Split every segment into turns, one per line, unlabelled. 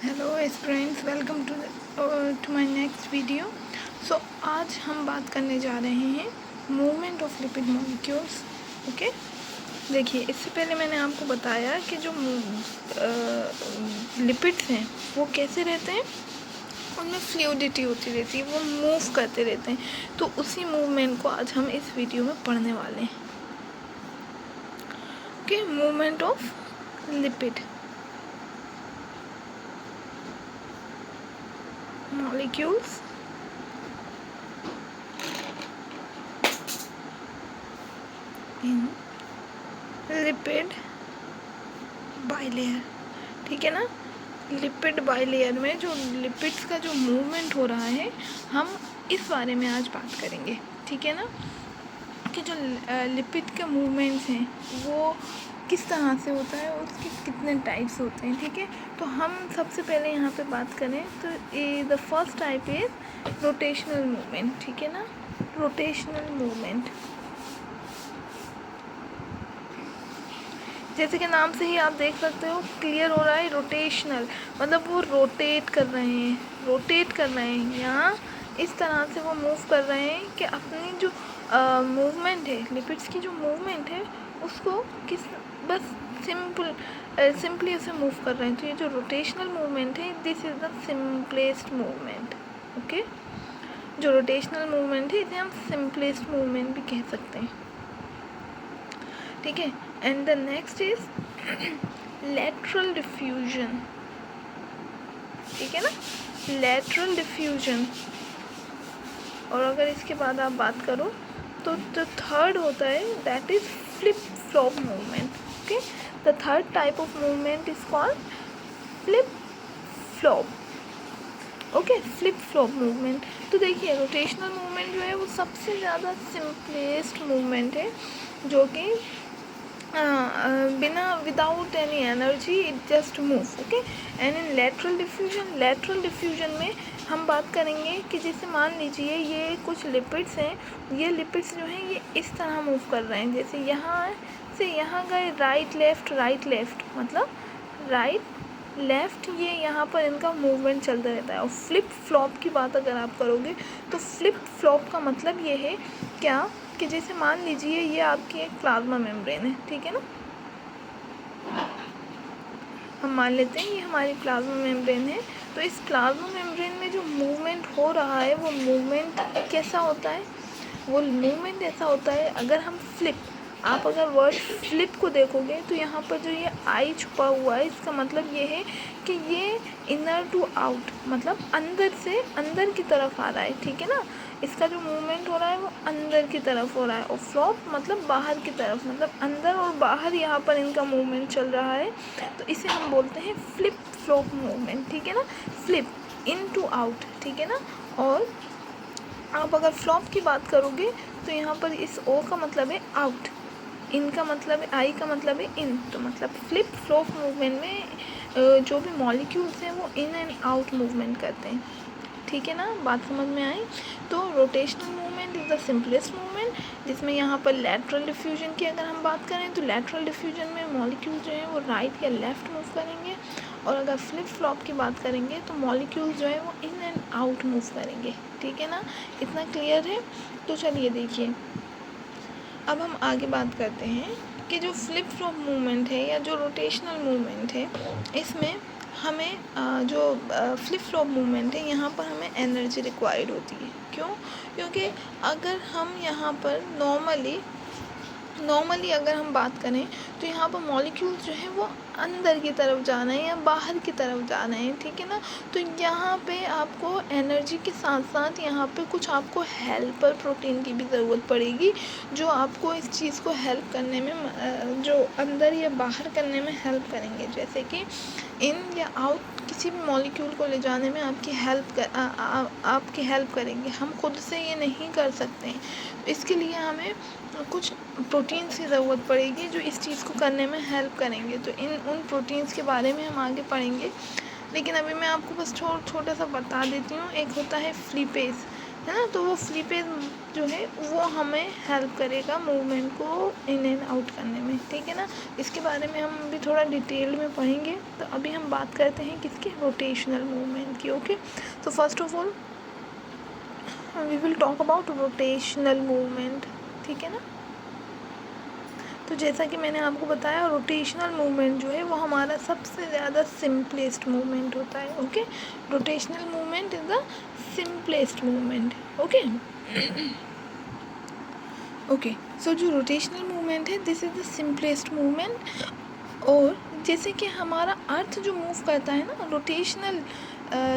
Hello friends, welcome to my next video. So आज हम बात करने जा रहे हैं movement of lipid molecules. Okay, देखिए, इससे पहले मैंने आपको बताया कि जो लिपिड्स हैं वो कैसे रहते हैं, उनमें फ्लूइडिटी होती रहती है, वो मूव करते रहते हैं। तो उसी मूवमेंट को आज हम इस वीडियो में पढ़ने वाले हैं। Okay, movement of lipid molecules in lipid bilayer। ठीक है ना, लिपिड बाइलेयर में जो लिपिड्स का जो मूवमेंट हो रहा है, हम इस बारे में आज बात करेंगे। ठीक है ना, कि जो लिपिड के मूवमेंट्स हैं वो किस तरह से होता है, उसके कितने टाइप्स होते हैं। ठीक है, तो हम सबसे पहले यहाँ पे बात करें तो the first type is rotational movement. ठीक है ना, रोटेशनल मूवमेंट, जैसे कि नाम से ही आप देख सकते हो, क्लियर हो रहा है, रोटेशनल मतलब वो रोटेट कर रहे हैं यहाँ इस तरह से वो मूव कर रहे हैं कि अपनी जो मूवमेंट है, लिपिड्स की जो मूवमेंट है उसको बस सिंपली उसे मूव कर रहे हैं। तो ये जो रोटेशनल मूवमेंट है, this is the simplest movement. Okay, जो रोटेशनल मूवमेंट है इसे हम सिंपलेस्ट मूवमेंट भी कह सकते हैं। ठीक है, and the next is lateral diffusion. ठीक है ना, लेटरल डिफ्यूजन। और अगर इसके बाद आप बात करो तो जो थर्ड होता है that is flip flop movement. Okay, the third type of movement is called flip flop. Okay, flip flop movement. तो देखिए, रोटेशनल मूवमेंट जो है वो सबसे ज़्यादा सिंपलेस्ट मूवमेंट है, जो कि without any energy it just move. Okay, and in lateral diffusion में हम बात करेंगे कि जैसे मान लीजिए ये कुछ लिपिड्स हैं, ये लिपिड्स जो हैं ये इस तरह मूव कर रहे हैं, जैसे यहाँ से यहाँ गए, राइट लेफ्ट मतलब राइट लेफ्ट, ये यहाँ पर इनका मूवमेंट चलता रहता है। और फ्लिप फ्लॉप की बात अगर आप करोगे तो फ्लिप फ्लॉप का मतलब ये है क्या, कि जैसे मान लीजिए ये आपकी एक प्लाज्मा मेम्ब्रेन है। ठीक है ना, हम मान लेते हैं ये हमारी प्लाज्मा मेम्ब्रेन है। तो इस प्लाज्मा मेम्ब्रेन में जो मूवमेंट हो रहा है वो मूवमेंट कैसा होता है, वो मूवमेंट ऐसा होता है, अगर हम आप अगर वर्ड फ्लिप को देखोगे तो यहाँ पर जो ये आई छुपा हुआ है, इसका मतलब ये है कि ये इनर टू आउट मतलब अंदर से अंदर की तरफ आ रहा है। ठीक है ना, इसका जो मूवमेंट हो रहा है वो अंदर की तरफ हो रहा है। और फ्लॉप मतलब बाहर की तरफ, मतलब अंदर और बाहर यहाँ पर इनका मूवमेंट चल रहा है। तो इसे हम बोलते हैं फ्लिप फ्लॉप मूवमेंट। ठीक है ना, फ्लिप इन टू आउट। ठीक है ना, और आप अगर फ्लॉप की बात करोगे तो यहाँ पर इस ओ का मतलब है आउट, इन का मतलब है, आई का मतलब है इन। तो मतलब फ्लिप फ्लॉप मूवमेंट में जो भी मॉलिक्यूल्स हैं वो इन एंड आउट मूवमेंट करते हैं। ठीक है ना, बात समझ में आई। तो rotational movement is the simplest movement, जिसमें यहाँ पर लेटरल डिफ्यूजन की अगर हम बात करें तो लेटरल डिफ्यूजन में मॉलिक्यूल जो है वो राइट या लेफ़्ट मूव करेंगे। और अगर फ्लिप फ्लॉप की बात करेंगे तो मॉलिक्यूल जो है वो इन एंड आउट मूव करेंगे। ठीक है ना, इतना क्लियर है। तो चलिए देखिए, अब हम आगे बात करते हैं कि जो फ्लिप फ्लॉप मूवमेंट है या जो रोटेशनल मूवमेंट है, इसमें हमें जो फ्लिप फ्लॉप मूवमेंट है यहाँ पर हमें एनर्जी रिक्वायर्ड होती है। क्यों? क्योंकि अगर हम यहाँ पर नॉर्मली अगर हम बात करें तो यहाँ पर मॉलिक्यूल्स जो है वो अंदर की तरफ जाना है या बाहर की तरफ जाना है। ठीक है ना, तो यहाँ पे आपको एनर्जी के साथ साथ यहाँ पे कुछ आपको हेल्पर प्रोटीन की भी ज़रूरत पड़ेगी, जो आपको इस चीज़ को हेल्प करने में, जो अंदर या बाहर करने में हेल्प करेंगे, जैसे कि इन या आउट किसी भी मॉलिक्यूल को ले जाने में आपकी हेल्प करेंगे। हम खुद से ये नहीं कर सकते हैं, तो इसके लिए हमें कुछ प्रोटीन्स की ज़रूरत पड़ेगी जो इस चीज़ को करने में हेल्प करेंगे। तो उन प्रोटीन्स के बारे में हम आगे पढ़ेंगे, लेकिन अभी मैं आपको बस छोटा सा बता देती हूँ। एक होता है फ्लीपेज, है ना। तो वो फ्री पेज जो है वो हमें हेल्प करेगा मूवमेंट को इन एंड आउट करने में, ठीक है ना। इसके बारे में हम अभी थोड़ा डिटेल में पढ़ेंगे। तो अभी हम बात करते हैं किसके, रोटेशनल मूवमेंट की। ओके, तो first of all we will talk about rotational movement, ठीक है ना। तो जैसा कि मैंने आपको बताया, रोटेशनल मूवमेंट जो है वो हमारा सबसे ज़्यादा सिंपलेस्ट मूवमेंट होता है। Okay, rotational movement is the simplest movement. Okay okay, so जो रोटेशनल मूवमेंट है this is the simplest movement. और जैसे कि हमारा अर्थ जो मूव करता है ना,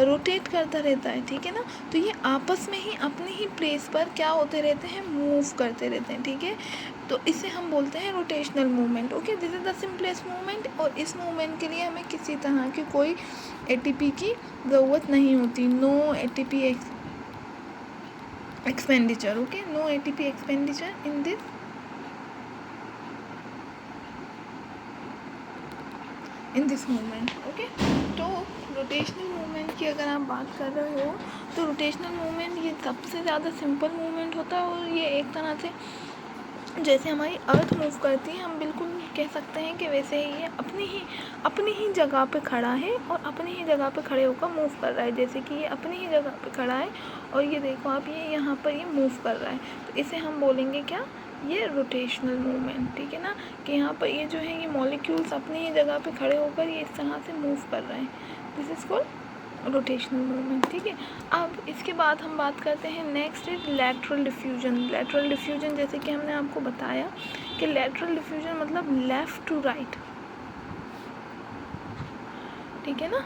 रोटेट करता रहता है, ठीक है ना। तो ये आपस में ही अपनी ही प्लेस पर क्या होते रहते हैं, मूव करते रहते हैं, ठीक है। तो इसे हम बोलते हैं rotational movement. Okay, this is the simplest movement. और इस मूवमेंट के लिए हमें किसी तरह की कोई एटीपी की ज़रूरत नहीं होती। No ATP expenditure. Okay, no ATP expenditure in this movement. Okay, तो रोटेशनल मूवमेंट की अगर आप बात कर रहे हो तो रोटेशनल मूवमेंट ये सबसे ज़्यादा सिंपल मूवमेंट होता है। और ये एक तरह से जैसे हमारी अर्थ मूव करती है, हम बिल्कुल कह सकते हैं कि वैसे ही ये अपनी ही जगह पे खड़ा है और अपनी ही जगह पे खड़े होकर मूव कर रहा है। जैसे कि ये अपनी ही जगह पे खड़ा है और ये देखो आप, ये यहाँ पर ये मूव कर रहा है। तो इसे हम बोलेंगे क्या, ये रोटेशनल मूवमेंट, ठीक है ना। कि यहाँ पर ये जो है ये मॉलिक्यूल्स अपनी ही जगह पे खड़े होकर ये इस तरह से मूव कर रहे हैं। This is called rotational movement, ठीक है। अब इसके बाद हम बात करते हैं, next is lateral diffusion. Lateral diffusion जैसे कि हमने आपको बताया कि लैटरल डिफ्यूजन मतलब लेफ़्ट टू राइट, ठीक है ना।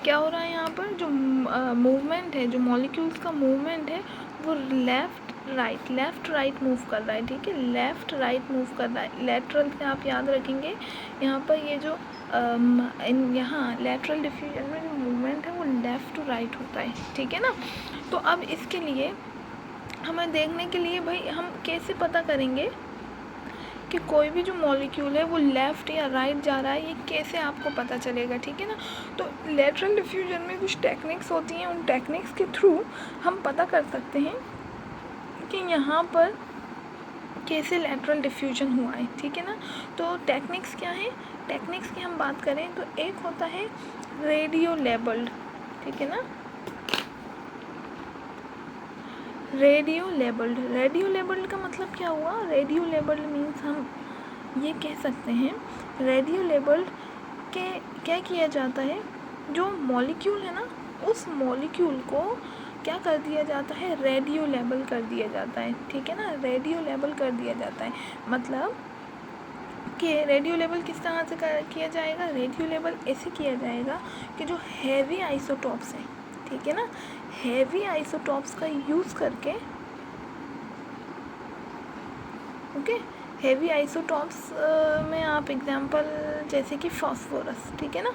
क्या हो रहा है यहाँ पर, जो मूवमेंट है, जो मॉलिक्यूल्स का मूवमेंट है वो लेफ़्ट राइट मूव कर रहा है, ठीक है। लेफ़्ट राइट मूव कर रहा है। लैटरल से आप याद रखेंगे यहाँ पर ये जो यहाँ लैटरल डिफ्यूजन में जो मूवमेंट है वो लेफ़्ट टू राइट होता है, ठीक है ना। तो अब इसके लिए हमें देखने के लिए भाई हम कैसे पता करेंगे कि कोई भी जो मॉलिक्यूल है वो लेफ़्ट या राइट जा रहा है, ये कैसे आपको पता चलेगा, ठीक है ना। तो लैटरल डिफ्यूजन में कुछ टेक्निक्स होती हैं, उन टेक्निक्स के थ्रू हम पता कर सकते हैं कि यहाँ पर कैसे लैटरल डिफ्यूजन हुआ है, ठीक है ना। तो टेक्निक्स क्या है, टेक्निक्स की हम बात करें तो एक होता है रेडियो लेबल्ड, ठीक है ना। रेडियो लेबल्ड का मतलब क्या हुआ, रेडियो लेबल्ड मीन्स हम ये कह सकते हैं, रेडियो लेबल्ड के क्या किया जाता है, जो मॉलिक्यूल है ना उस मॉलिक्यूल को क्या कर दिया जाता है, रेडियो लेबल कर दिया जाता है, ठीक है ना। रेडियो लेबल कर दिया जाता है मतलब कि रेडियो लेबल किस तरह से किया जाएगा, रेडियो लेबल ऐसे किया जाएगा कि जो हैवी आइसोटॉप्स हैं, ठीक है ना, हैवी आइसोटॉप्स का यूज़ करके, ओके, हैवी आइसोटॉप्स में आप एग्जांपल जैसे कि फास्फोरस, ठीक है ना।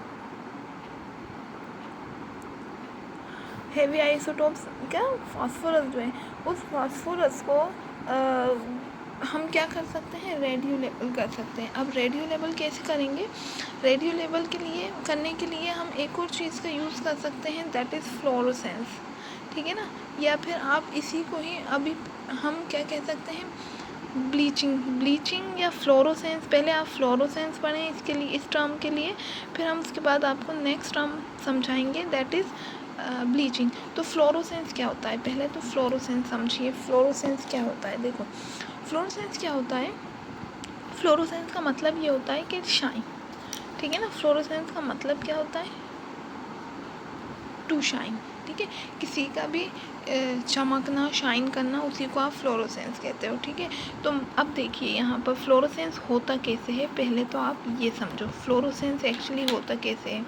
हैवी आइसोटॉप्स क्या, फास्फोरस जो है, उस फास्फोरस को हम क्या कर सकते हैं, रेडियो लेबल कर सकते हैं। अब रेडियो लेबल कैसे करेंगे, रेडियो लेबल करने के लिए हम एक और चीज़ का यूज़ कर सकते हैं, दैट इज़ फ्लोरोसेंस, ठीक है ना। या फिर आप इसी को ही अभी हम क्या कह सकते हैं, ब्लीचिंग या फ्लोरोसेंस। पहले आप फ्लोरोसेंस पढ़ें इसके लिए, इस टर्म के लिए, फिर हम उसके बाद आपको नेक्स्ट टर्म समझाएंगे, दैट इज़ ब्लीचिंग। तो फ्लोरोसेंस क्या होता है, पहले तो फ्लोरोसेंस समझिए। फ्लोरोसेंस क्या होता है, देखो फ्लोरोसेंस क्या होता है, फ्लोरोसेंस का मतलब ये होता है कि शाइन, ठीक है ना। फ्लोरोसेंस का मतलब क्या होता है, टू शाइन, ठीक है। किसी का भी चमकना, शाइन करना, उसी को आप फ्लोरोसेंस कहते हो, ठीक है। तो अब देखिए यहाँ पर फ्लोरोसेंस होता कैसे है, पहले तो आप ये समझो फ्लोरोसेंस एक्चुअली होता कैसे है,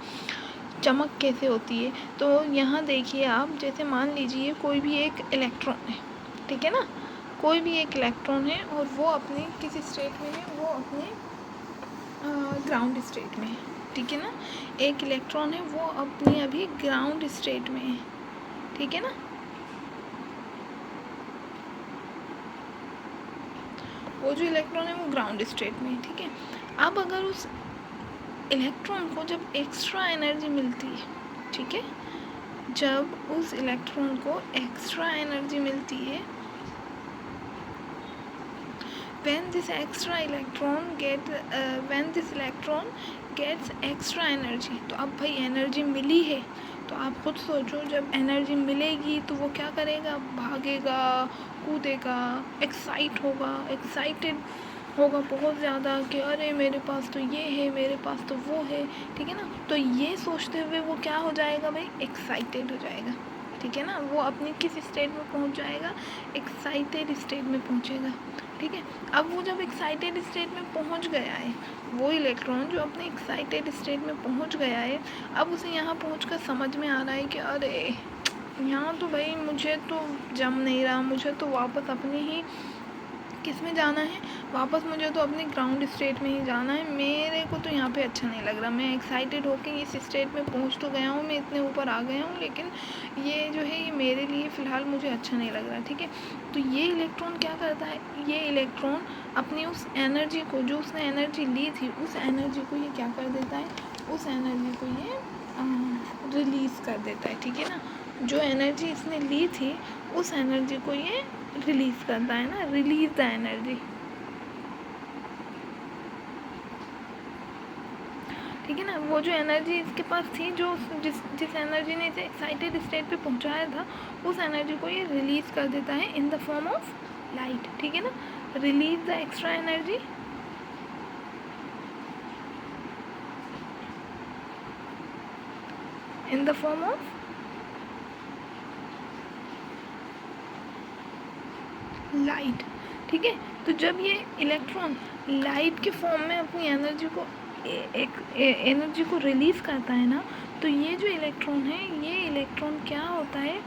चमक कैसे होती है। तो यहाँ देखिए आप, जैसे मान लीजिए कोई भी एक इलेक्ट्रॉन है, ठीक है ना, कोई भी एक इलेक्ट्रॉन है और वो अपने किस स्टेट में है, वो अपने ग्राउंड स्टेट में है, ठीक है ना। एक इलेक्ट्रॉन है वो अपने अभी ग्राउंड स्टेट में है, ठीक है ना। वो जो इलेक्ट्रॉन है वो ग्राउंड स्टेट में है, ठीक है। अब अगर उस इलेक्ट्रॉन को जब एक्स्ट्रा एनर्जी मिलती है, ठीक है, जब उस इलेक्ट्रॉन को एक्स्ट्रा एनर्जी मिलती है, when this electron gets extra energy, तो अब भाई एनर्जी मिली है, तो आप खुद सोचो जब एनर्जी मिलेगी तो वो क्या करेगा, भागेगा, कूदेगा, एक्साइटेड होगा बहुत ज़्यादा कि अरे मेरे पास तो ये है, मेरे पास तो वो है, ठीक है ना। तो ये सोचते हुए वो क्या हो जाएगा भाई, एक्साइटेड हो जाएगा, ठीक है ना। वो अपनी किस स्टेट में पहुंच जाएगा, एक्साइटेड स्टेट में पहुंचेगा, ठीक है। अब वो जब एक्साइटेड स्टेट में पहुंच गया है, वो इलेक्ट्रॉन जो अपने एक्साइटेड स्टेट में पहुंच गया है, अब उसे यहाँ पहुंचकर समझ में आ रहा है कि अरे यहाँ तो भाई मुझे तो जम नहीं रहा, मुझे तो वापस अपनी ही किस में जाना है, वापस मुझे तो अपने ग्राउंड स्टेट में ही जाना है, मेरे को तो यहाँ पे अच्छा नहीं लग रहा, मैं एक्साइटेड होकर इस स्टेट में पहुँच तो गया हूँ, मैं इतने ऊपर आ गया हूँ, लेकिन ये जो है ये मेरे लिए फ़िलहाल मुझे अच्छा नहीं लग रहा, ठीक है। तो ये इलेक्ट्रॉन क्या करता है, ये इलेक्ट्रॉन अपनी उस एनर्जी को, जो उसने एनर्जी ली थी, उस एनर्जी को ये क्या कर देता है, उस एनर्जी को ये रिलीज़ कर देता है, ठीक है ना। जो एनर्जी इसने ली थी उस एनर्जी को ये रिलीज़ करता है ना, रिलीज द एनर्जी, ठीक है ना। वो जो एनर्जी इसके पास थी, जो जिस एनर्जी ने इसे एक्साइटेड स्टेट पे पहुंचाया था, उस एनर्जी को ये रिलीज़ कर देता है in the form of light, ठीक है ना। Release the extra energy in the form of light, ठीक है। तो जब ये इलेक्ट्रॉन लाइट के फॉर्म में अपनी एनर्जी को रिलीज़ करता है ना, तो ये जो इलेक्ट्रॉन है, ये इलेक्ट्रॉन क्या होता है,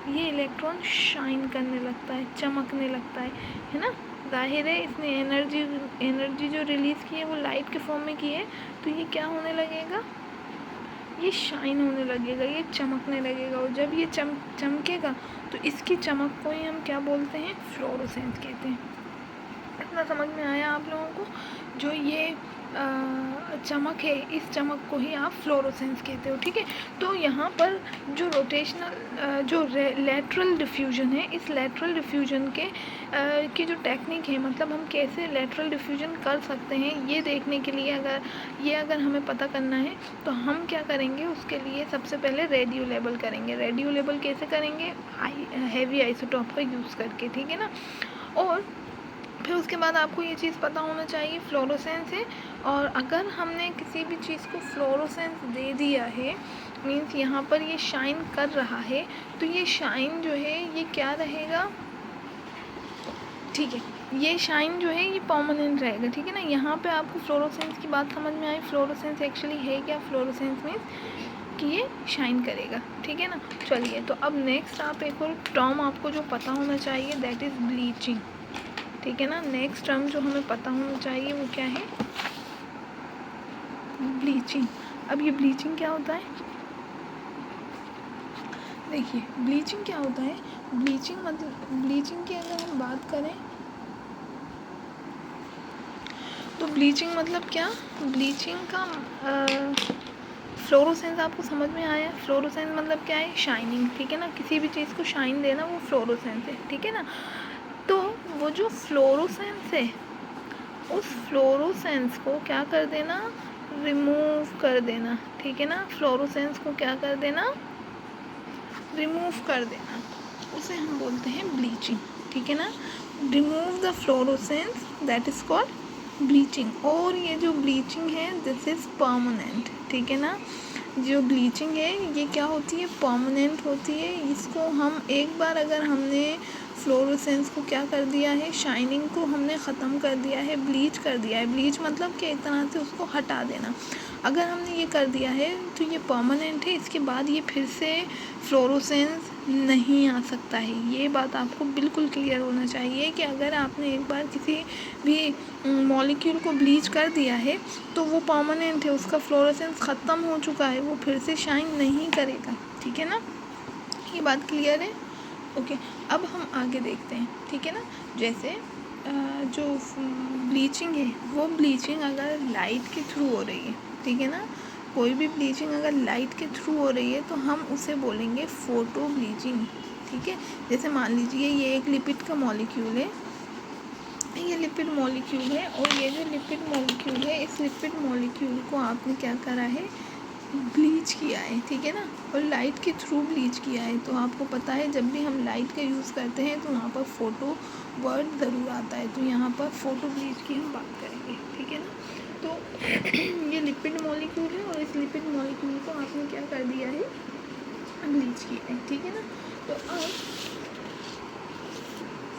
ये इलेक्ट्रॉन शाइन करने लगता है, चमकने लगता है ना। जाहिर है इसने एनर्जी जो रिलीज़ की है वो लाइट के फॉर्म में की है, तो ये क्या होने लगेगा, ये शाइन होने लगेगा, ये चमकने लगेगा, और जब ये चमकेगा तो इसकी चमक को ही हम क्या बोलते हैं, फ्लोरोसेंस कहते हैं। इतना समझ में आया आप लोगों को, जो ये चमक है, इस चमक को ही आप फ्लोरोसेंस कहते हो, ठीक है। तो यहाँ पर जो रोटेशनल जो लेटरल डिफ्यूजन है, इस लेटरल डिफ्यूजन की जो टेक्निक है, मतलब हम कैसे लेटरल डिफ्यूजन कर सकते हैं, ये देखने के लिए अगर हमें पता करना है तो हम क्या करेंगे, उसके लिए सबसे पहले रेडियो लेबल करेंगे। रेडियो लेबल कैसे करेंगे, हैवी आइसोटोप का यूज़ करके, ठीक है ना। और फिर उसके बाद आपको ये चीज़ पता होना चाहिए फ्लोरोसेंस है, और अगर हमने किसी भी चीज़ को फ्लोरोसेंस दे दिया है, मीन्स यहाँ पर ये शाइन कर रहा है, तो ये शाइन जो है ये क्या रहेगा, ठीक है, ये शाइन जो है ये परमानेंट रहेगा, ठीक है ना। यहाँ पे आपको फ्लोरोसेंस की बात समझ में आई, फ्लोरोसेंस एक्चुअली है क्या, फ्लोरोसेंस मीन्स कि ये शाइन करेगा, ठीक है ना। चलिए, तो अब नेक्स्ट आप एक और टर्म आपको जो पता होना चाहिए, दैट इज़ ब्लीचिंग, ठीक है ना। नेक्स्ट टर्म जो हमें पता होना चाहिए वो क्या है, ब्लीचिंग। अब ये ब्लीचिंग क्या होता है, देखिए ब्लीचिंग क्या होता है, ब्लीचिंग मतलब, ब्लीचिंग की अगर हम बात करें तो ब्लीचिंग मतलब क्या, ब्लीचिंग का फ्लोरोसेंस आपको समझ में आया। फ्लोरोसेंस मतलब क्या है, शाइनिंग, ठीक है ना। किसी भी चीज़ को शाइन देना वो फ्लोरोसेंस है, ठीक है ना। तो वो जो फ्लोरोसेंस है, उस फ्लोरोसेंस को क्या कर देना, रिमूव कर देना, ठीक है ना। फ्लोरोसेंस को क्या कर देना, रिमूव कर देना, उसे हम बोलते हैं ब्लीचिंग, ठीक है ना। Remove the fluorescence, that is called bleaching. और ये जो ब्लीचिंग है, दिस इज़ परमानेंट, ठीक है ना। जो ब्लीचिंग है ये क्या होती है, परमानेंट होती है। इसको हम एक बार अगर हमने फ्लोरोसेंस को क्या कर दिया है, शाइनिंग को हमने ख़त्म कर दिया है, ब्लीच कर दिया है। ब्लीच मतलब कि एक तरह से उसको हटा देना, अगर हमने ये कर दिया है तो ये परमानेंट है, इसके बाद ये फिर से फ्लोरोसेंस नहीं आ सकता है। ये बात आपको बिल्कुल क्लियर होना चाहिए कि अगर आपने एक बार किसी भी मॉलिक्यूल को ब्लीच कर दिया है तो वो परमानेंट है, उसका फ्लोरोसेंस ख़त्म हो चुका है, वो फिर से शाइन नहीं करेगा, ठीक है ना। ये बात क्लियर है, ओके। अब हम आगे देखते हैं, ठीक है ना। जैसे जो ब्लीचिंग है, वो ब्लीचिंग अगर लाइट के थ्रू हो रही है, ठीक है ना, कोई भी ब्लीचिंग अगर लाइट के थ्रू हो रही है तो हम उसे बोलेंगे फ़ोटो ब्लीचिंग, ठीक है। जैसे मान लीजिए ये एक लिपिड का मॉलिक्यूल है, ये लिपिड मॉलिक्यूल है, और ये जो लिपिड मॉलिक्यूल है, इस लिपिड मॉलिक्यूल को आपने क्या करा है, ब्लीच किया है, ठीक है ना, और लाइट के थ्रू ब्लीच किया है। तो आपको पता है जब भी हम लाइट का यूज़ करते हैं तो वहाँ पर फ़ोटो वर्ड ज़रूर आता है, तो यहाँ पर फ़ोटो ब्लीच की हम बात करेंगे, ठीक है ना। तो ये लिपिड मॉलिक्यूल है और इस लिपिड मॉलिक्यूल को आपने क्या कर दिया है, ब्लीच किया है, ठीक है ना। तो अब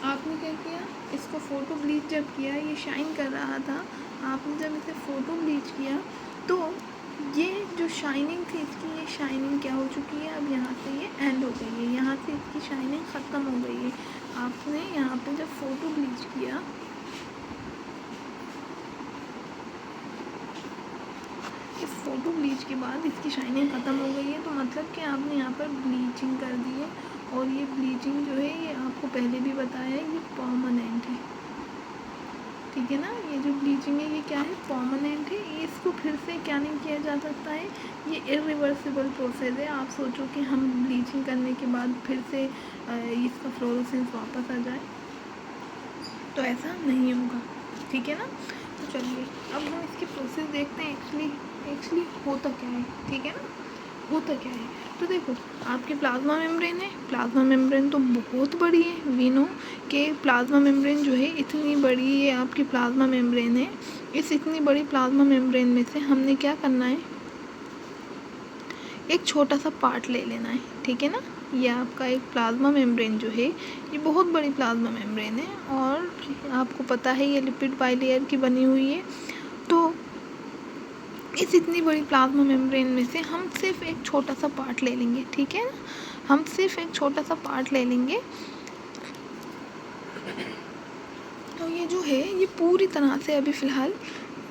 आपने क्या किया, इसको फ़ोटो ब्लीच जब किया, ये शाइन कर रहा था, आपने जब इसे फ़ोटो ब्लीच किया तो ये जो शाइनिंग थी इसकी, ये शाइनिंग क्या हो चुकी है, अब यहाँ से ये एंड हो गई है, यहाँ से इसकी शाइनिंग ख़त्म हो गई है। आपने यहाँ पे जब फ़ोटो ब्लीच किया, इस फ़ोटो ब्लीच के बाद इसकी शाइनिंग ख़त्म हो गई है, तो मतलब कि आपने यहाँ पर ब्लीचिंग कर दी है, और ये ब्लीचिंग जो है ये आपको पहले भी बताया है, ये परमानेंट है, ठीक है ना। ये जो ब्लीचिंग है ये क्या है, परमानेंट है, ये इसको फिर से क्या नहीं किया जा सकता है, ये इरिवर्सिबल प्रोसेस है। आप सोचो कि हम ब्लीचिंग करने के बाद फिर से इसका फ्लोरोसेंस वापस आ जाए, तो ऐसा नहीं होगा, ठीक है ना। तो चलिए अब हम इसकी प्रोसेस देखते हैं, एक्चुअली होता क्या है, ठीक है ना, होता क्या है। तो देखो आपकी प्लाज्मा मेम्ब्रेन है, प्लाज्मा मेम्ब्रेन तो बहुत बड़ी है, वी नो कि प्लाज्मा मेम्ब्रेन जो है इतनी बड़ी, ये आपकी प्लाज्मा मेम्ब्रेन है। इस इतनी बड़ी प्लाज्मा मेम्ब्रेन में से हमने क्या करना है, एक छोटा सा पार्ट ले लेना है, ठीक है ना। ये आपका एक प्लाज्मा मेम्ब्रेन जो है ये बहुत बड़ी प्लाज्मा मेम्ब्रेन है, और आपको पता है ये लिपिड बाइलेयर की बनी हुई है। तो इस इतनी बड़ी प्लाज्मा मेम्ब्रेन में से हम सिर्फ एक छोटा सा पार्ट ले लेंगे, ठीक है ना, हम सिर्फ एक छोटा सा पार्ट ले लेंगे। तो ये जो है ये पूरी तरह से अभी फ़िलहाल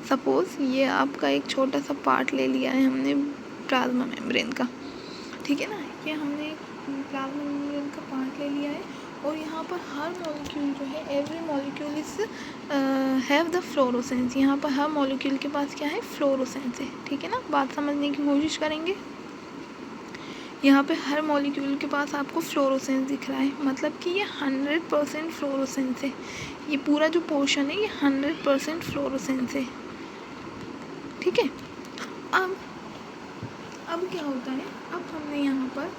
सपोज़ ये आपका एक छोटा सा पार्ट ले लिया है हमने प्लाज्मा मेम्ब्रेन का, ठीक है ना, ये हमने प्लाज्मा मेम्ब्रेन का पार्ट ले लिया है, और यहाँ पर हर मॉलिक्यूल जो है, every molecule is have the fluorescence, यहाँ पर हर मॉलिक्यूल के पास क्या है, फ्लोरोसेंस है, ठीक है ना। बात समझने की कोशिश करेंगे, यहाँ पे हर मॉलिक्यूल के पास आपको फ्लोरोसेंस दिख रहा है, मतलब कि ये 100% फ्लोरोसेंस है, ये पूरा जो पोर्शन है ये 100% फ्लोरोसेंस है, ठीक है। अब क्या होता है, अब हमने यहाँ पर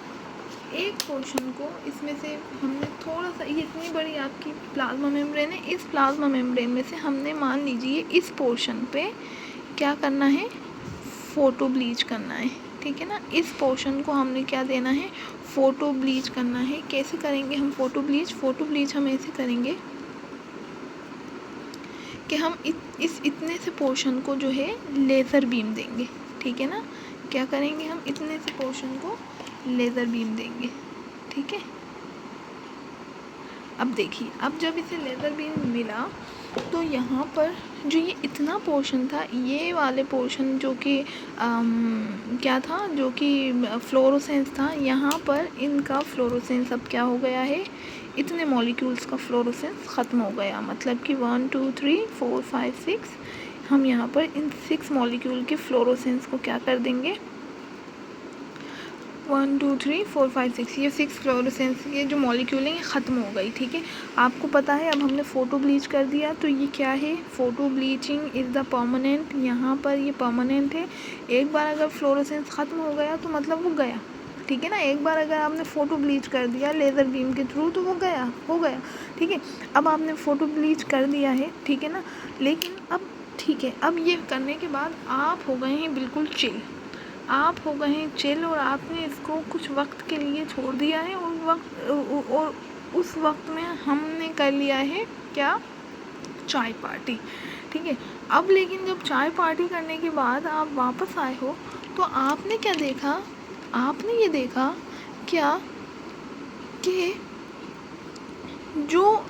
एक पोर्शन को, इसमें से हमने थोड़ा सा, ये इतनी बड़ी आपकी प्लाज्मा मेम्ब्रेन है, इस प्लाज्मा मेम्ब्रेन में से हमने मान लीजिए इस पोर्शन पे क्या करना है, फ़ोटो ब्लीच करना है, ठीक है ना। इस पोर्शन को हमने क्या देना है, फ़ोटो ब्लीच करना है। कैसे करेंगे हम फ़ोटो ब्लीच हम ऐसे करेंगे कि हम इस इतने से पोर्शन को जो है लेज़र बीम देंगे, ठीक है ना। क्या करेंगे, हम इतने से पोर्शन को लेज़र बीम देंगे, ठीक है। अब देखिए, अब जब इसे लेज़र बीम मिला तो यहाँ पर जो ये इतना पोर्शन था, ये वाले पोर्शन जो कि क्या था, जो कि फ्लोरोसेंस था, यहाँ पर इनका फ्लोरोसेंस अब क्या हो गया है, इतने मॉलिक्यूल्स का फ्लोरोसेंस ख़त्म हो गया, मतलब कि 1 2 3 4 5 6 हम यहाँ पर इन 6 मॉलिक्यूल के फ्लोरोसेंस को क्या कर देंगे, 1 2 3 4 5 6, ये 6 फ्लोरोसेंस ये जो मॉलिक्यूल हैं ये ख़त्म हो गई, ठीक है। आपको पता है अब हमने फ़ोटो ब्लीच कर दिया, तो ये क्या है, photo bleaching is the permanent, यहाँ पर ये परमानेंट है। एक बार अगर फ्लोरोसेंस ख़त्म हो गया तो मतलब वो गया, ठीक है ना। एक बार अगर आपने फ़ोटो ब्लीच कर दिया लेज़र बीम के थ्रू तो वो हो गया, ठीक है। अब आपने फ़ोटो ब्लीच कर दिया है, ठीक है ना, लेकिन अब ठीक है, अब ये करने के बाद आप हो गए हैं बिल्कुल चिल, आप हो गए हैं चिल, और आपने इसको कुछ वक्त के लिए छोड़ दिया है, और उस वक्त में हमने कर लिया है क्या, चाय पार्टी, ठीक है। अब लेकिन जब चाय पार्टी करने के बाद आप वापस आए हो तो आपने क्या देखा, आपने ये देखा क्या कि जो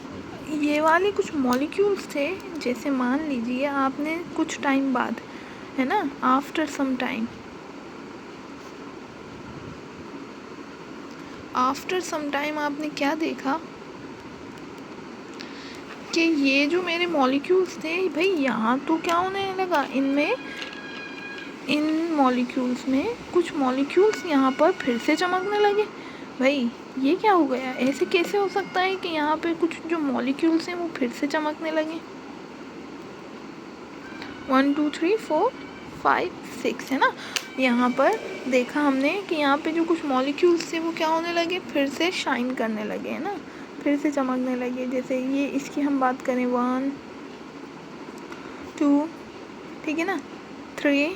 ये वाले कुछ मॉलिक्यूल्स थे, जैसे मान लीजिए आपने कुछ टाइम बाद, है ना, आफ्टर सम टाइम आपने क्या देखा कि ये जो मेरे मॉलिक्यूल्स थे भाई, यहाँ तो क्या होने लगा, इनमें इन मॉलिक्यूल्स में कुछ मॉलिक्यूल्स यहाँ पर फिर से चमकने लगे। भाई ये क्या हो गया? ऐसे कैसे हो सकता है कि यहाँ पे कुछ जो मॉलिक्यूल्स हैं वो फिर से चमकने लगे? 1 2 3 4 5 6 है ना। यहाँ पर देखा हमने कि यहाँ पे जो कुछ मॉलिक्यूल्स थे वो क्या होने लगे? फिर से शाइन करने लगे, है ना, फिर से चमकने लगे। जैसे ये इसकी हम बात करें 1 2, ठीक है ना, 3,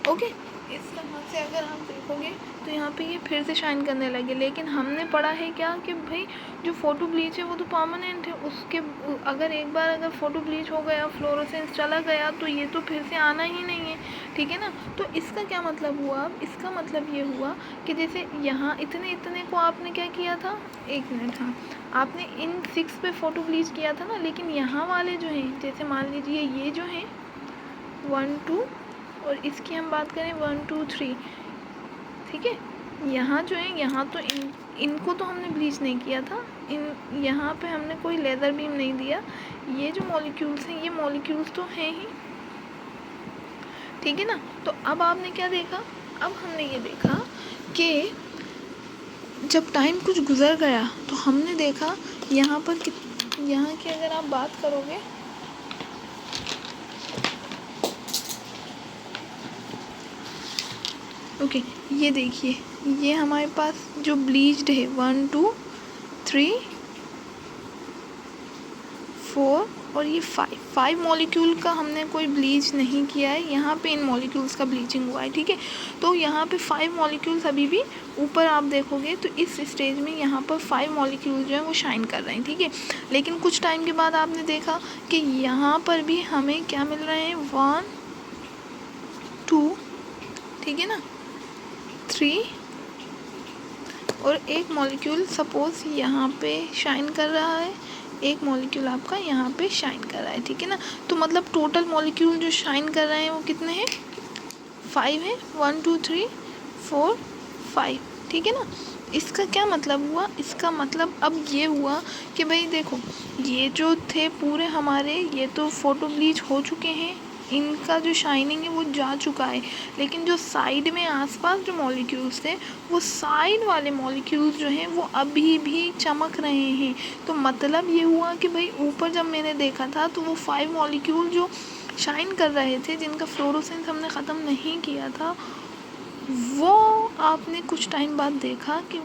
ओके। इस तरह से अगर आप देखोगे तो यहाँ पे ये फिर से शाइन करने लगे। लेकिन हमने पढ़ा है क्या कि भाई जो फ़ोटो ब्लीच है वो तो परमानेंट है, उसके अगर एक बार अगर फ़ोटो ब्लीच हो गया, फ्लोरोसेंस चला गया, तो ये तो फिर से आना ही नहीं है, ठीक है ना। तो इसका क्या मतलब हुआ? अब इसका मतलब ये हुआ कि जैसे यहाँ इतने को आपने क्या किया था, 1 मिनट, हाँ, आपने इन 6 पे फ़ोटो ब्लीच किया था ना, लेकिन यहाँ वाले जो हैं, जैसे मान लीजिए ये जो हैं 1 2 और इसकी हम बात करें 1 2 3, ठीक है। यहाँ जो है, यहाँ तो इनको तो हमने ब्लीच नहीं किया था, यहाँ पे हमने कोई लेज़र बीम नहीं दिया। ये जो मॉलिक्यूल्स हैं, ये मॉलिक्यूल्स तो हैं ही, ठीक है ना। तो अब आपने क्या देखा? अब हमने ये देखा कि जब टाइम कुछ गुजर गया तो हमने देखा यहाँ पर यहाँ की अगर आप बात करोगे, ओके, ये देखिए, ये हमारे पास जो ब्लीच्ड है 1 2 3 4 और ये 5 मॉलिक्यूल का हमने कोई ब्लीच नहीं किया है। यहाँ पे इन मॉलिक्यूल्स का ब्लीचिंग हुआ है, ठीक है। तो यहाँ पे 5 मॉलिक्यूल्स अभी भी ऊपर आप देखोगे तो इस स्टेज में यहाँ पर 5 मॉलिक्यूल जो है वो शाइन कर रहे हैं, ठीक है। लेकिन कुछ टाइम के बाद आपने देखा कि यहाँ पर भी हमें क्या मिल रहे हैं, 1 2, ठीक है ना, 3 और एक मॉलिक्यूल सपोज यहाँ पे शाइन कर रहा है, एक मॉलिक्यूल आपका यहाँ पे शाइन कर रहा है, ठीक है ना। तो मतलब टोटल मॉलिक्यूल जो शाइन कर रहे हैं वो कितने हैं? 5 है, 1 2 3 4 5, ठीक है ना। इसका क्या मतलब हुआ? इसका मतलब अब ये हुआ कि भाई देखो, ये जो थे पूरे हमारे, ये तो फ़ोटो ब्लीच हो चुके हैं, इनका जो शाइनिंग है वो जा चुका है। लेकिन जो साइड में आसपास जो मॉलिक्यूल्स थे, वो साइड वाले मॉलिक्यूल्स जो हैं वो अभी भी चमक रहे हैं। तो मतलब ये हुआ कि भाई ऊपर जब मैंने देखा था तो वो 5 मॉलिक्यूल जो शाइन कर रहे थे, जिनका फ्लोरोसेंस हमने ख़त्म नहीं किया था, वो आपने कुछ टाइम बाद देखा कि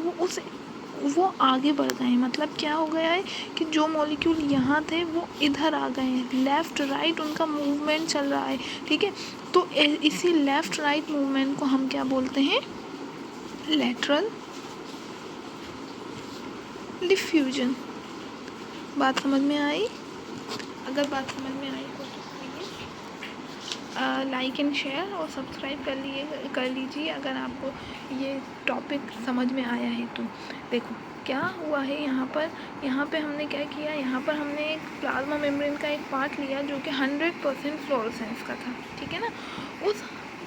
वो आगे बढ़ गए हैं। मतलब क्या हो गया है कि जो मॉलिक्यूल यहाँ थे वो इधर आ गए हैं, लेफ़्ट राइट उनका मूवमेंट चल रहा है, ठीक है। तो इसी लेफ़्ट राइट मूवमेंट को हम क्या बोलते हैं? Lateral diffusion. बात समझ में आई? अगर बात समझ में आई तो लाइक एंड शेयर और सब्सक्राइब कर लीजिए अगर आपको ये टॉपिक समझ में आया है तो। देखो क्या हुआ है यहाँ पे हमने क्या किया, यहाँ पर हमने एक प्लाज्मा मेम्ब्रेन का एक पार्ट लिया जो कि 100% फ्लोरोसेंस का था, ठीक है ना। उस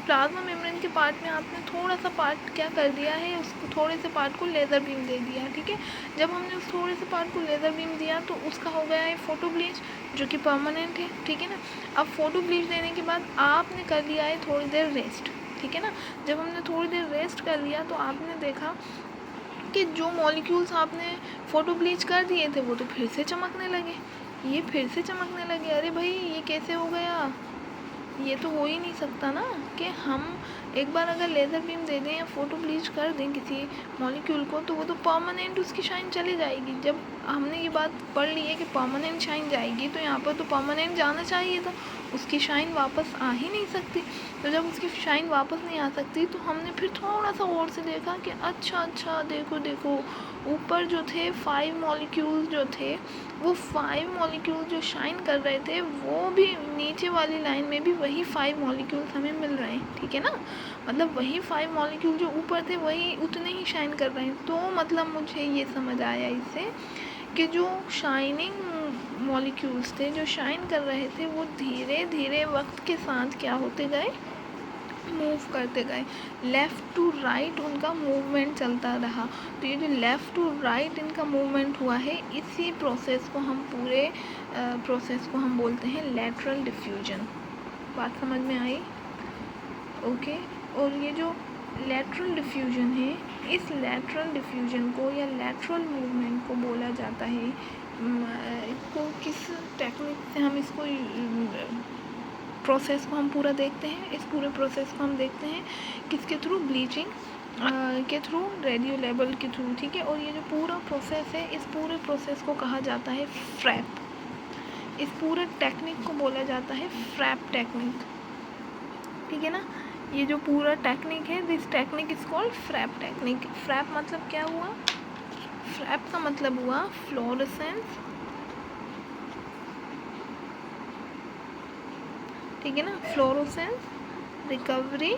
प्लाज्मा मेम्ब्रेन के पार्ट में आपने थोड़ा सा पार्ट क्या कर दिया है, उसको थोड़े से पार्ट को लेज़र बीम दे दिया है, ठीक है। जब हमने उस थोड़े से पार्ट को लेज़र बीम दिया तो उसका हो गया है फ़ोटो ब्लीच, जो कि परमानेंट है, ठीक है ना। अब फ़ोटो ब्लीच देने के बाद आपने कर लिया है थोड़ी देर रेस्ट, ठीक है ना। जब हमने थोड़ी देर रेस्ट कर लिया तो आपने देखा कि जो मॉलिक्यूल्स आपने फ़ोटो ब्लीच कर दिए थे वो तो फिर से चमकने लगे, ये फिर से चमकने लगे। अरे भाई ये कैसे हो गया? ये तो हो ही नहीं सकता ना कि हम एक बार अगर लेज़र बीम दे दें या फ़ोटो ब्लीच कर दें किसी मॉलिक्यूल को तो वो तो परमानेंट उसकी शाइन चली जाएगी। जब हमने ये बात पढ़ ली है कि परमानेंट शाइन जाएगी तो यहाँ पर तो परमानेंट जाना चाहिए था, उसकी शाइन वापस आ ही नहीं सकती। तो जब उसकी शाइन वापस नहीं आ सकती तो हमने फिर थोड़ा सा और से देखा कि अच्छा देखो ऊपर जो थे 5 मॉलिक्यूल जो थे, वो 5 मॉलिक्यूल जो शाइन कर रहे थे वो भी नीचे वाली लाइन में भी वही 5 मॉलिक्यूल्स हमें मिल रहे हैं, ठीक है ना। मतलब वही 5 मॉलिक्यूल जो ऊपर थे वही उतने ही शाइन कर रहे हैं। तो मतलब मुझे ये समझ आया इससे कि जो शाइनिंग मॉलिक्यूल्स थे जो शाइन कर रहे थे वो धीरे धीरे वक्त के साथ क्या होते गए, मूव करते गए, लेफ़्ट टू राइट उनका मूवमेंट चलता रहा। तो ये जो लेफ़्ट टू राइट इनका मूवमेंट हुआ है, इसी प्रोसेस को हम पूरे प्रोसेस को हम बोलते हैं लेटरल डिफ्यूजन। बात समझ में आई? ओके। और ये जो लैटरल डिफ्यूजन है, इस लैटरल डिफ्यूजन को या लैटरल मूवमेंट को बोला जाता है, इसको किस टेक्निक से हम इसको प्रोसेस को हम पूरा देखते हैं, इस पूरे प्रोसेस को हम देखते हैं किसके थ्रू, ब्लीचिंग के थ्रू, रेडियो लेबल के थ्रू, ठीक है। और ये जो पूरा प्रोसेस है, इस पूरे प्रोसेस को कहा जाता है फ्रैप। इस पूरे टेक्निक को बोला जाता है फ्रैप टेक्निक, ठीक है ना। ये जो पूरा टेक्निक है, this technique is called FRAP technique. FRAP मतलब क्या हुआ, फ्रैप का मतलब हुआ फ्लोरोसेंस, ठीक है ना, fluorescence recovery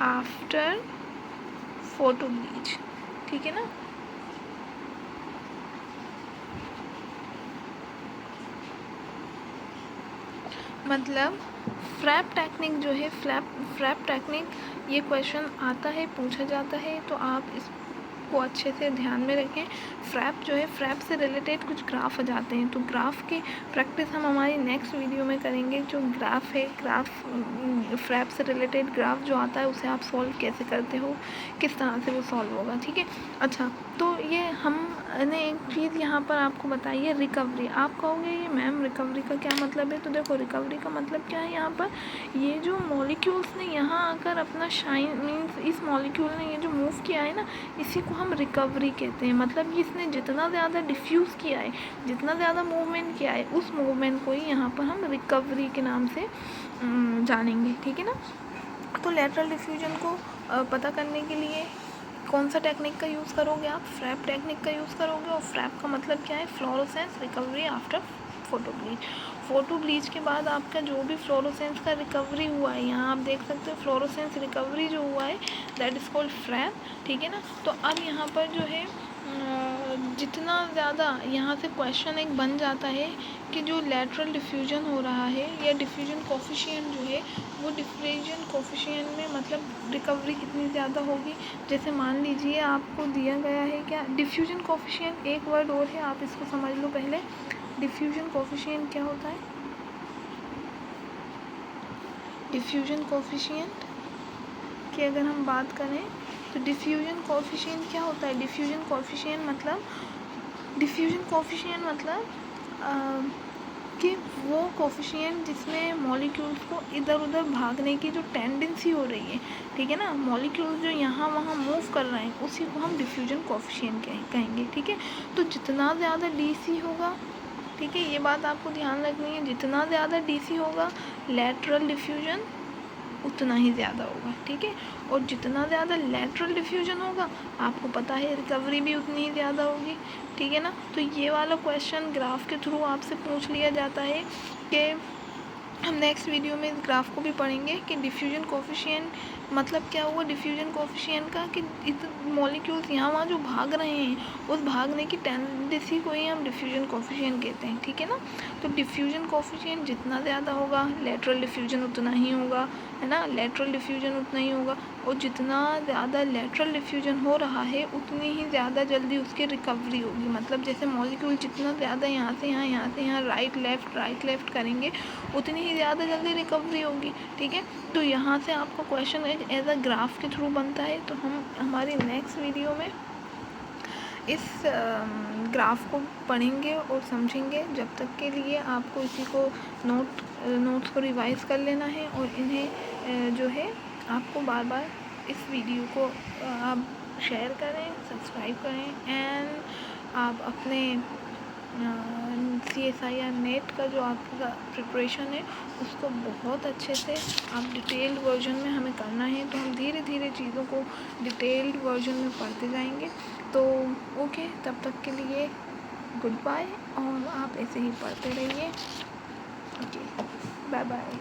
after photo bleach, ठीक है ना। मतलब फ्रैप टेक्निक जो है, फ्रैप टेक्निक, ये क्वेश्चन आता है, पूछा जाता है, तो आप इसको अच्छे से ध्यान में रखें। फ्रैप जो है, फ्रैप से रिलेटेड कुछ ग्राफ आ जाते हैं, तो ग्राफ की प्रैक्टिस हम हमारी नेक्स्ट वीडियो में करेंगे। जो ग्राफ है, ग्राफ फ्रैप से रिलेटेड ग्राफ जो आता है, उसे आप सॉल्व कैसे करते हो, किस तरह से वो सॉल्व होगा, ठीक है। अच्छा, तो ये हमने एक चीज़ यहाँ पर आपको बताई है, रिकवरी। आप कहोगे ये मैम रिकवरी का क्या मतलब है, तो देखो रिकवरी का मतलब क्या है, यहाँ पर ये जो मॉलिक्यूल्स ने यहाँ आकर अपना शाइन, मीन्स इस मॉलिक्यूल ने ये जो मूव किया है ना, इसी को हम रिकवरी कहते हैं। मतलब इसने जितना ज़्यादा डिफ्यूज़ किया है, जितना ज़्यादा मूवमेंट किया है, उस मूवमेंट को ही यहाँ पर हम रिकवरी के नाम से जानेंगे, ठीक है ना। तो लैटरल डिफ्यूजन को पता करने के लिए कौन सा टेक्निक का यूज़ करोगे आप, फ्रैप टेक्निक का यूज़ करोगे। और फ्रैप का मतलब क्या है, fluorescence recovery after photo bleach. Photo bleach के बाद आपका जो भी फ्लोरोसेंस का रिकवरी हुआ है, यहाँ आप देख सकते हो फ्लोरोसेंस रिकवरी जो हुआ है, दैट इज़ कॉल्ड फ्रैप, ठीक है ना। तो अब यहाँ पर जो है जितना ज़्यादा यहाँ से क्वेश्चन एक बन जाता है कि जो लैटरल डिफ्यूजन हो रहा है या डिफ्यूजन कोफिशिएंट जो है, वो डिफ्यूजन कोफिशिएंट में मतलब रिकवरी कितनी ज़्यादा होगी। जैसे मान लीजिए आपको दिया गया है क्या, डिफ्यूजन कोफिशिएंट, एक वर्ड और है, आप इसको समझ लो पहले। डिफ्यूजन कोफिशिएंट क्या होता है, डिफ्यूजन कोफिशिएंट की अगर हम बात करें तो डिफ्यूजन कोफिशिएंट क्या होता है, डिफ्यूजन कोफिशिएंट मतलब कि वो कोफिशिएंट जिसमें मॉलिक्यूल्स को इधर उधर भागने की जो टेंडेंसी हो रही है, ठीक है ना, मॉलिक्यूल्स जो यहाँ वहाँ मूव कर रहे हैं, उसी को हम डिफ्यूजन कोफिशिएंट कहेंगे, ठीक है। तो जितना ज़्यादा डीसी होगा, ठीक है, ये बात आपको ध्यान रखनी है, जितना ज़्यादा डीसी होगा लैटरल डिफ्यूजन उतना ही ज़्यादा होगा, ठीक है। और जितना ज़्यादा लैटरल डिफ्यूजन होगा, आपको पता है रिकवरी भी उतनी ही ज़्यादा होगी, ठीक है ना। तो ये वाला क्वेश्चन ग्राफ के थ्रू आपसे पूछ लिया जाता है कि हम नेक्स्ट वीडियो में इस ग्राफ को भी पढ़ेंगे कि डिफ्यूजन कोफिशिएंट मतलब क्या हुआ, डिफ्यूजन कोफिशिएंट का कि मॉलिक्यूल्स यहाँ वहाँ जो भाग रहे हैं, उस भागने की टेंडेंसी को ही हम डिफ्यूजन कोफिशिएंट कहते हैं, ठीक है ना। तो डिफ्यूजन कोफिशिएंट जितना ज़्यादा होगा लैटरल डिफ्यूजन उतना ही होगा, है ना, लैटरल डिफ्यूजन उतना ही होगा। और जितना ज़्यादा लैटरल डिफ्यूजन हो रहा है, उतनी ही ज़्यादा जल्दी उसकी रिकवरी होगी। मतलब जैसे मॉलिक्यूल जितना ज़्यादा यहाँ से यहाँ राइट लेफ़्ट करेंगे, उतनी ही ज़्यादा जल्दी रिकवरी होगी, ठीक है। तो यहाँ से आपका क्वेश्चन एज अ ग्राफ के थ्रू बनता है। तो हम हमारी नेक्स्ट वीडियो में इस ग्राफ को पढ़ेंगे और समझेंगे। जब तक के लिए आपको इसी को नोट्स को रिवाइज कर लेना है, और इन्हें जो है आपको बार बार इस वीडियो को आप शेयर करें, सब्सक्राइब करें, एंड आप अपने CSIR नेट का जो आपका प्रिपरेशन है, उसको बहुत अच्छे से आप डिटेल्ड वर्जन में हमें करना है। तो हम धीरे धीरे चीज़ों को डिटेल्ड वर्जन में पढ़ते जाएंगे। तो ओके, तब तक के लिए गुड बाय, और आप ऐसे ही पढ़ते रहिए। Okay, bye bye.